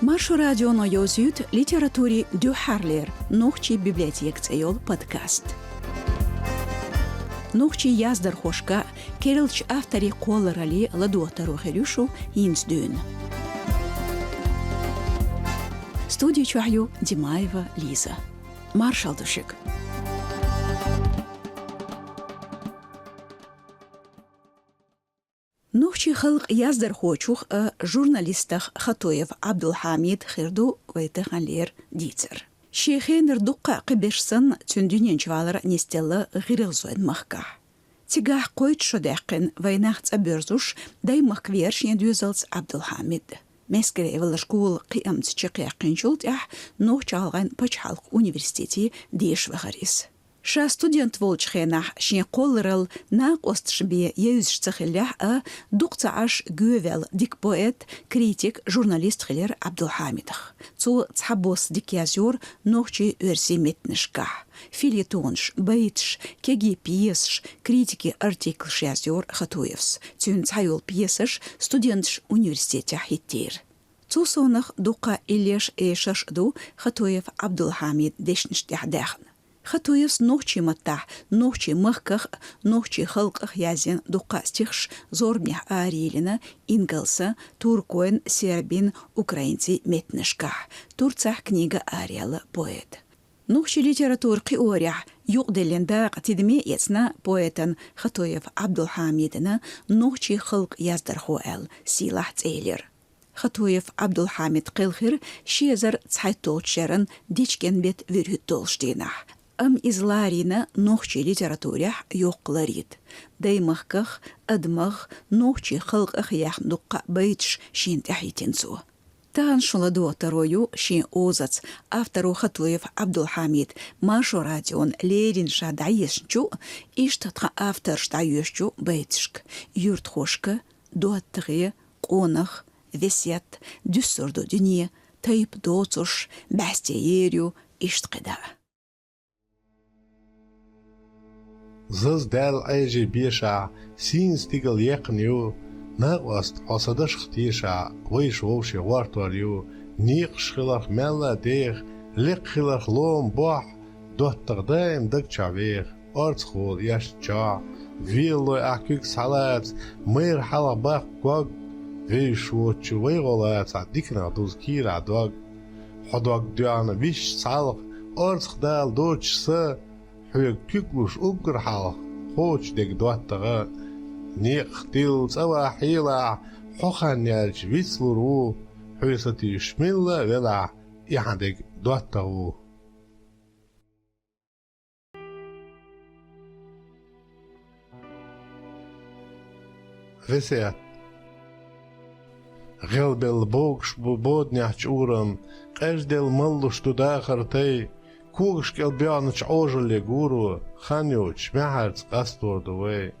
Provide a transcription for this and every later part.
Маршу радионо ёзют литературе дюхарлер, нухчи библиотек цейол подкаст. Нухчи яздар хошка, керилч автори колорали ладуатару херюшу инсдюн. Студию чухаю Димаева Лиза. Маршал душик. نوخشي خلق يازدر خوچوخ جورناليستخ خطويف عبد الحميد خيردو ويتخان لير ديتر شيخين ردقا قبشسن تندونين جوالر نستيلا غيرغزوين مخكح تيغاح قويت شداقين ويناخت أبرزوش داي مخكويرش يندوزلز عبد الحميد مسكري اول شكول قيام تشيقيقين جولتاح نوخ جالغين بچحالق انيفرسيتي ديش وغريس شا ستوديانت волчхенах شين قولرل ناقوست شبيه يوزش تخليح دوقتعش جوفل ديك بوئت كريتيك جورناليست خلير عبد الحميدخ تو تحبوس ديك يازور نوخشي ورسي متنشكح فيليتونش بيتش كيجي بيسش كريتيكي ارتيكلش يازور خطويفس تون تحيول بيسش ستوديانتش انيفرسيتي حيتير تو صونخ دوقا إليش إيشش دو خطويف عبد الحميد ديشنش داخن خطويس نوخشي متاح نوخشي مخكخ نوخشي خلق يازين دوقا ستيخش زوربنيح آريلنا إنجلسا توركوين سيربين أوكراينتي متنشكح تورتسح كنيغا آريالا بويت نوخشي ليتراتور قيوريح يقدلين داق تدمي يتنا بويتن خطويف عبد الحميدنا نوخشي خلق يازدر خوال سيلاح تيلر خطويف عبد الحميد قلخر شيزر تحيطوت شرن ديشكن بيت ويرهد دولشتينح إزلارينا نوخشي ليتراتوريح يوقلاريد داي مخكخ أدمغ نوخشي خلق أخياح نقا بيتش شين تحيتنسو تان شلدو ترويو شين أوزت أفترو خطويف عبد الحميد ماشو راديون ليرين شادعيشنشو إشتتخ أفتر شدعيشنشو بيتشك يورت خوشك دوات تغي قونخ وسيات دسردو دنيا تايب دوتوش باستييريو إشتقدا زز دال ايجي بيشا سين ستيغل يقنيو ناقوست حصدش ختيشا ويش ووشي وارتوريو نيق شخلق ملا ديغ لق خلق لوم بوح دوت تغدايم دك چاويغ ارتخول يش چا ويلو اكيك سالات مير حلا باق قوغ ويش ووچو ويغولات ديكنا دوز كيرا دوغ حدوغ ديانا ويش سالق ارتخ دال دوچ سا حيك كيكوش أقر حال خوش ديك دواتغا نيق تيل سوا حيلا حوخان يالش ويسلورو حيستي شميلا ولا يحان ديك دواتغو وسيات غلب البوكش بودنيحش أورم قجدل ملوش داخر تي كوغش كالبيانش عوجل يقورو خانيوش محرز قستور دوي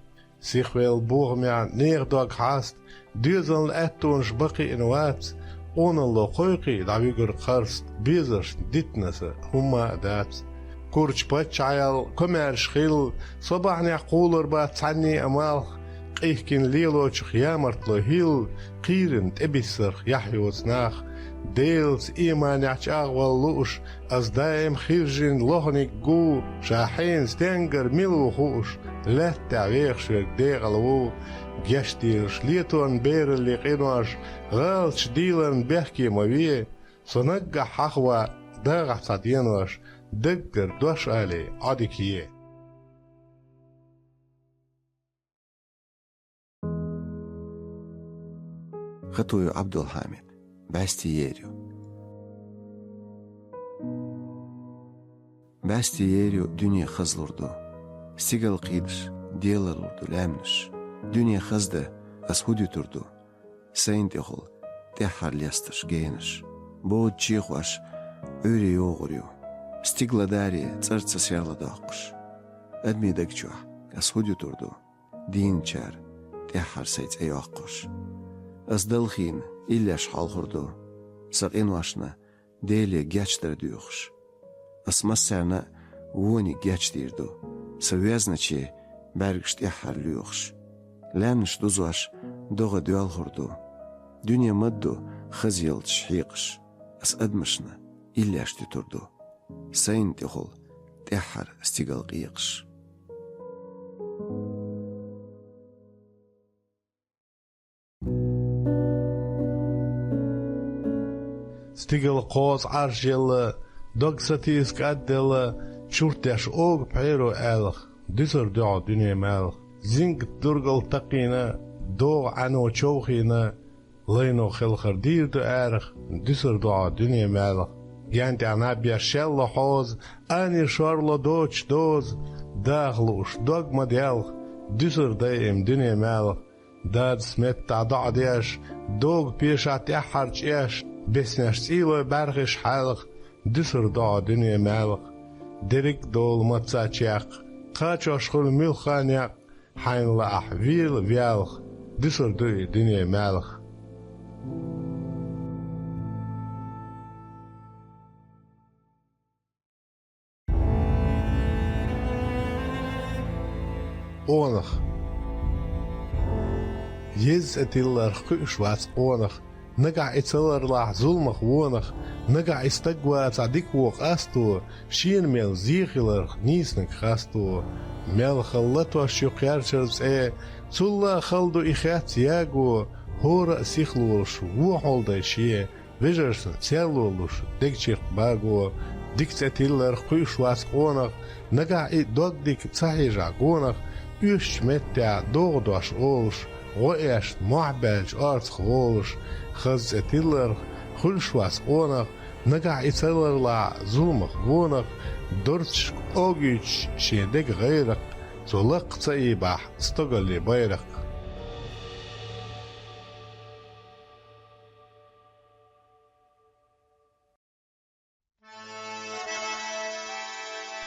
سيخويل بوغميا نيغ دوغ حاست ديزن الاتونش بقي انوات اون اللو قويقي دعويقر قرست بيزرش ديتنس هما دات كورش باتش عيال كمارش خيل صباحني عقولر بات عني امال قيحكين ليلوش خيامرت لو هيل قيرن تبسر يحيوز ناخ ديلز إيمان يحشاغ واللوش أز دايم خيرجين لوهنك جو شاحين ستنجر ميلو خوش لا تعويخ شوك ديغلو جاشتيرش ليتون بير اللي قينوش غالش ديلن بيحكي موي سنقع حخوة داغح صدينوش دقر دوش آلي عادكيه خطوي عبد الحميد باستييريو دنيا خزلردو سيغل قيدش ديلالوردو لامنش دنيا خزده أسهودي تردو سين تيخل تيحر ليستش جينش بود چيخوش أوري يوغريو ستيغلا داري تسرتس سيرلا داقش أدمي دقجوح أسهودي تردو دين چار تيحر سيت أيوقش أصدلخين إلاش حالخردو ساقين واشنا ديلي جاتشتر ديوخش أسمسرنا ووني جاتشتيردو سويزنا چي برگشت يحر ليوخش لانش دوزواش دوغا ديال خردو دنيا مدو خزيل تشحيقش أس أدمشنا إلي أشتي تردو سين تخل تحر استيقال قيقش ستيقل قوز عرجل دوغ ستيسك أدل شورتش أوغ بحيرو ألخ ديسر دعو دنيا مالخ زنك درغل تقينا دو عنو چوخينا لينو خلخر دير دو أرخ ديسر دعو دنيا مالخ جانت أنا بيشل حوز أني شارل دوش دوز داخلوش دوغ مديالخ ديسر دايم دنيا مالخ داد سمت تعدع ديش دوغ بيشات يحرج إيش بسنش سيوة برغش حالخ ديسر دعو دنيا مالخ درك دول متساتشيق قاچ أشخل ملخانيق حين لأح ويل ويالخ ديسر دوي دنيا مالخ أونخ يز أتيلر خيش واس أونخ نقع إتسلر لح ظلمخ وونخ نقع استقوى صديق وق أستو شين ميل زيخلر نيسنك خاستو ميل خلطو شيقيارشرز تلا خلدو إخات ياغو هور سيخلوش وحول شيه ويجرسن تيلولوش ديكشيق باغو ديك أتيلر خيش واس أونخ نقع إدوك ديك تساهيجا قونخ يوش متى دوغدوش أولش وإيش معبج أرث خولش خز أتيلر خلشواس أونخ نقع إتسلر لا ظلمخ وونخ دورتش أوغيش شيدك غيرك زلق تأيباح استغلي بيرك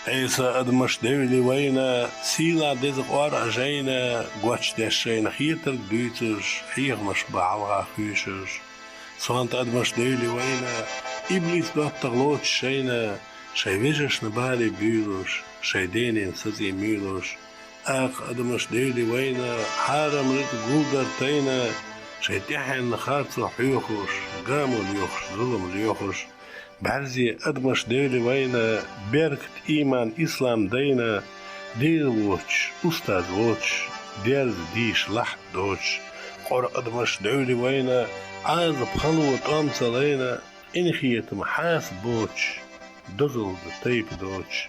إيسا أدمش دولي وينا سيلا ديزق وار أجينا قواتش ديشينا خيتر دويتش حيغ مش بعوغا خيشش سوانت أدمش دولي وينا إبليس دوات تغلوت شينا شاي ويجش نبالي بيروش شاي دينين سزي ميلوش أق أدمش دولي وينا حارم ريت قودر تينا شاي تحين نخارتو حيوخوش قامو ليوخش ظلم ليوخش بعزي أدمش دولي وينا بيركت إيمان إسلام دينا ديل ووش أستاذ ووش ديل ديش لحد دوش قر أدمش دولي وينا عاز بخلوة أمسا لينا إنخيت محاس بوش دزل طيب دوش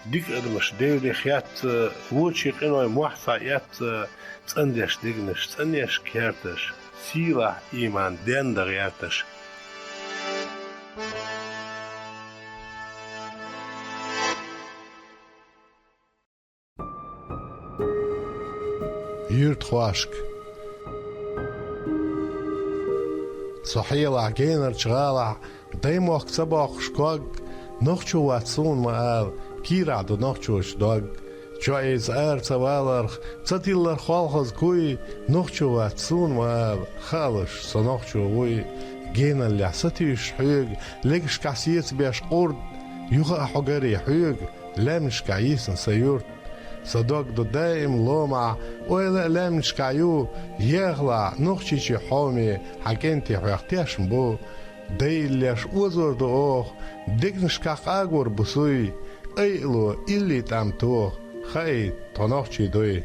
ديك أدمش دولي خيات ووشي قنوي موحصا يات تسنديش ديگنش تسنديش كيرتش سيلا إيمان دين دغياتش يرت خواشك صحيلا جينر شغالع دايما اكتباق شكوك نخشو واتسون مقال كيرا دو نخشوش دوغ جايز سوالرخ تاتيلر خالخز كوي نخشو واتسون مقال خالش سنخشو وي جينا اللي عساتيش حيوغ ليكش كاسيس بيش قرد يوغا حقاري حيوغ لامش كايسن سيورت صدق دو دائم لومع وإلا لامش كايو يغلع نخشيشي حومي حكينتي حيختيش مبو دايليش وزور دو اوخ ديكنش كاق اغور بسوي ايلو إلي تام توخ خاي تنخشي دوي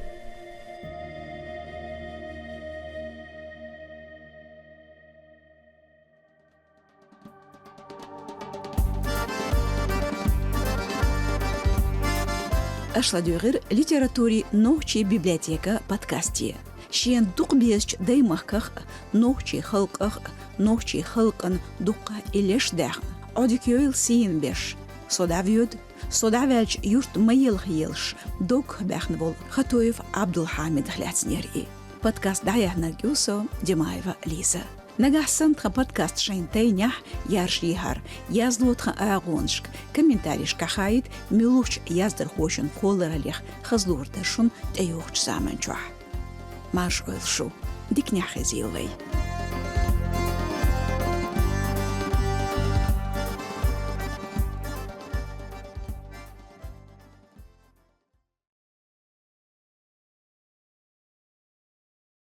أشلا دوغير ليتراتوري نوخشي بيبليотека подкасти. شين دوق بيسج دايمخخ نوخشي خلقخ نوخشي خلقن دوقا إليش داخن. أوديكيويل سين بيش صدافيود صدافيلش يورت ميل خيلش دوق باخن بول خطويف عبد الحامد خلاتنيري. подкаст دايح نرجوسو ديمايفا ليزا. نجح سنتخ بودكاست شين تينيح يارشيهر يازلوتخ آغونشك كمنتاريش كخايد ملوش يازدر خوشن فولر ليخ خزلور درشون تيوخش زامن جوح ماش أولشو ديك نيح خزيلوي